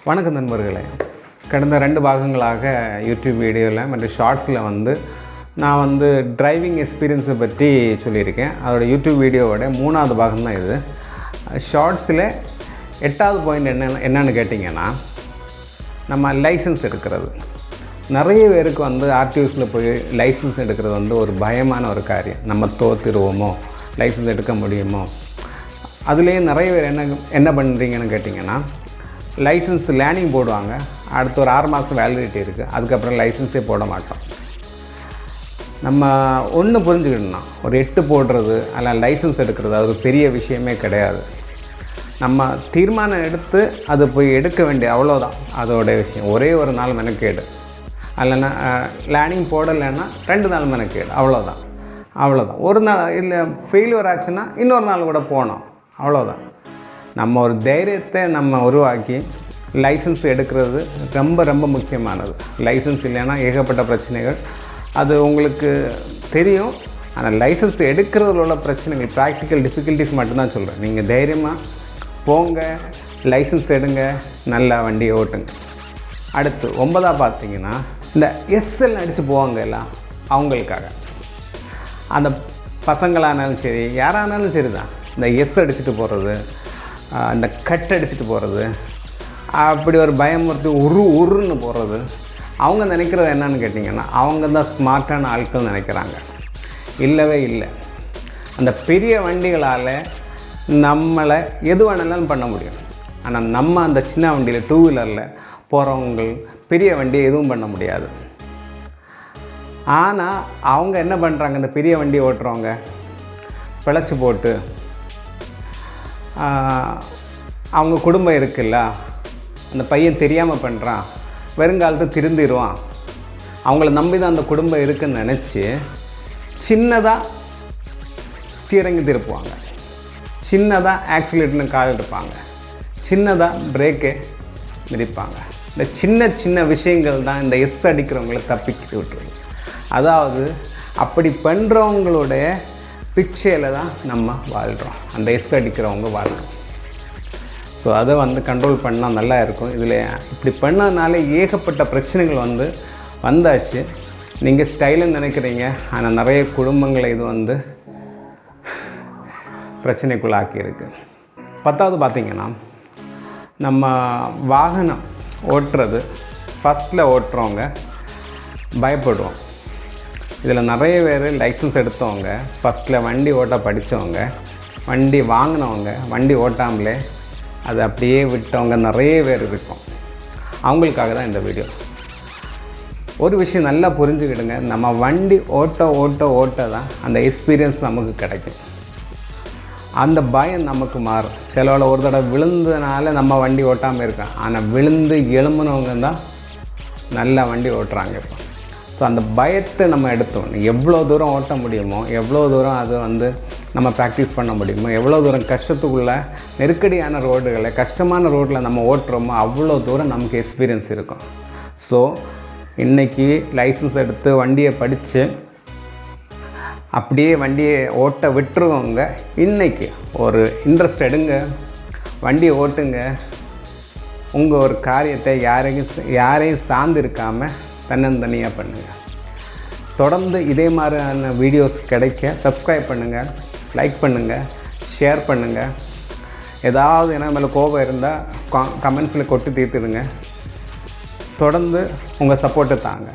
வணக்கம் நண்பர்களே. கடந்த 2 பாகங்களாக யூடியூப் வீடியோவில் மற்றும் ஷார்ட்ஸில் நான் டிரைவிங் எக்ஸ்பீரியன்ஸை பற்றி சொல்லியிருக்கேன். அதோட யூடியூப் வீடியோவோட 3வது பாகம் தான் இது. ஷார்ட்ஸில் 8வது பாயிண்ட் என்னன்னு கேட்டிங்கன்னா, நம்ம லைசன்ஸ் எடுக்கிறது. நிறைய பேருக்கு ஆர்டிஓஸில் போய் லைசன்ஸ் எடுக்கிறது ஒரு பயமான ஒரு காரியம். நம்ம தோற்றுருவோமோ, லைசன்ஸ் எடுக்க முடியுமோ. அதுலேயே நிறைய பேர் என்ன பண்ணுறீங்கன்னு கேட்டிங்கன்னா, லைசன்ஸ் லேர்னிங் போடுவாங்க. அடுத்து ஒரு 6 மாதம் வேலிடிட்டி இருக்குது. அதுக்கப்புறம் லைசன்ஸே போட மாட்டோம். நம்ம ஒன்று புரிஞ்சுக்கிட்டோம்னா, ஒரு 8 போடுறது அல்ல லைசன்ஸ் எடுக்கிறது அது ஒரு பெரிய விஷயமே கிடையாது. நம்ம தீர்மானம் எடுத்து அது போய் எடுக்க வேண்டிய அவ்வளோதான் அதோடைய விஷயம். ஒரே ஒரு நாள் மெனக்கேடு, அல்லைன்னா லேர்னிங் போடலைன்னா 2 நாள் மெனக்கேடு, அவ்வளோதான். ஒரு நாள் இல்லை ஃபெயிலியர் ஆச்சுன்னா இன்னொரு நாள் கூட போனோம், அவ்வளோதான். நம்ம ஒரு தைரியத்தை நம்ம உருவாக்கி லைசன்ஸ் எடுக்கிறது ரொம்ப ரொம்ப முக்கியமானது. லைசன்ஸ் இல்லைன்னா ஏகப்பட்ட பிரச்சனைகள், அது உங்களுக்கு தெரியும். ஆனால் லைசன்ஸ் எடுக்கிறதுல உள்ள பிரச்சனைகள், ப்ராக்டிக்கல் டிஃபிகல்ட்டிஸ் மட்டும்தான் சொல்கிறேன். நீங்கள் தைரியமாக போங்க, லைசன்ஸ் எடுங்க, நல்லா வண்டியை ஓட்டுங்க. அடுத்து 9ஆக பார்த்தீங்கன்னா, இந்த எஸ்எல் அடித்து போவாங்க எல்லாம், அவங்களுக்காக. அந்த பசங்களானாலும் சரி, யாரானாலும் சரி தான், இந்த எஸ் அடிச்சுட்டு போகிறது, அந்த கட் அடிச்சுட்டு போகிறது, அப்படி ஒரு பயமுறுத்தி உருன்னு போகிறது. அவங்க நினைக்கிறது என்னன்னு கேட்டிங்கன்னா, அவங்க தான் ஸ்மார்ட்டான ஆட்கள் நினைக்கிறாங்க. இல்லவே இல்லை. அந்த பெரிய வண்டிகளால் நம்மளை எது வேணாலும் பண்ண முடியும். ஆனால் நம்ம அந்த சின்ன வண்டியில் 2 வீலரில் போகிறவங்க பெரிய வண்டியை எதுவும் பண்ண முடியாது. ஆனால் அவங்க என்ன பண்ணுறாங்க, இந்த பெரிய வண்டியை ஓட்டுறவங்க பிழைச்சி போட்டு, அவங்க குடும்பம் இருக்குல்ல, அந்த பையன் தெரியாமல் பண்ணுறான், வருங்காலத்தை திருந்திடுவான், அவங்கள நம்பி தான் அந்த குடும்பம் இருக்குதுன்னு நினச்சி சின்னதாக ஸ்டீரிங் திருப்புவாங்க, சின்னதாக ஆக்சிலேட்டர்னு கால் எடுப்பாங்க, சின்னதாக பிரேக்கை மிதிப்பாங்க. இந்த சின்ன விஷயங்கள் தான் இந்த எஸ் அடிக்கிறவங்களை தப்பிக்கிட்டு விட்டுருவோம். அதாவது அப்படி பண்ணுறவங்களுடைய பிக்சையில் தான் நம்ம வாழ்கிறோம், அந்த எஸ் அடிக்கிறவங்க வாழ்கிறோம். ஸோ அதை கண்ட்ரோல் பண்ணால் நல்லா இருக்கும். இதில் இப்படி பண்ணதுனால ஏகப்பட்ட பிரச்சனைகள் வந்தாச்சு. நீங்கள் ஸ்டைலுன்னு நினைக்கிறீங்க, ஆனால் நிறைய குடும்பங்களை இது பிரச்சனைக்குள்ளாக்கியிருக்கு. 10வது பார்த்திங்கன்னா, நம்ம வாகனம் ஓட்டுறது ஃபஸ்ட்டில் ஓட்டுறவங்க பயப்படுவோம். இதில் நிறைய பேர் லைசன்ஸ் எடுத்தவங்க, ஃபஸ்ட்டில் வண்டி ஓட்ட படித்தவங்க, வண்டி வாங்கினவங்க, வண்டி ஓட்டாமலே அதை அப்படியே விட்டவங்க நிறைய பேர் இருக்கும். அவங்களுக்காக தான் இந்த வீடியோ. ஒரு விஷயம் நல்லா புரிஞ்சுக்கிடுங்க, நம்ம வண்டி ஓட்ட தான் அந்த எக்ஸ்பீரியன்ஸ் நமக்கு கிடைக்கும். அந்த பயம் நமக்கு மாறும். சிலவில் ஒரு தடவை விழுந்ததுனால நம்ம வண்டி ஓட்டாமல் இருக்கோம், ஆனால் விழுந்து எழும்புனவங்க தான் நல்லா வண்டி ஓட்டுறாங்க இப்போ. ஸோ அந்த பயத்தை நம்ம எடுத்தோம். எவ்வளோ தூரம் ஓட்ட முடியுமோ, எவ்வளோ தூரம் அது நம்ம ப்ராக்டிஸ் பண்ண முடியுமோ, எவ்வளோ தூரம் கஷ்டத்துக்குள்ள நெருக்கடியான ரோடுகளை, கஷ்டமான ரோட்டில் நம்ம ஓட்டுறோமோ, அவ்வளோ தூரம் நமக்கு எக்ஸ்பீரியன்ஸ் இருக்கும். ஸோ இன்றைக்கி லைசன்ஸ் எடுத்து வண்டியை படித்து அப்படியே வண்டியை ஓட்ட விட்டுருவங்க, இன்றைக்கி ஒரு இன்ட்ரெஸ்ட் எடுங்க, வண்டியை ஓட்டுங்க. உங்கள் ஒரு காரியத்தை யாரையும் சார்ந்து இருக்காமல் தன்னந்தனியாக பண்ணுங்கள். தொடர்ந்து இதே மாதிரியான வீடியோஸ் கிடைக்க சப்ஸ்கிரைப் பண்ணுங்கள், லைக் பண்ணுங்கள், ஷேர் பண்ணுங்கள். ஏதாவது என்ன மேலே கோபம் இருந்தால் கமெண்ட்ஸில் கொட்டி தீர்த்துடுங்க. தொடர்ந்து உங்கள் சப்போர்ட்டை தாங்க.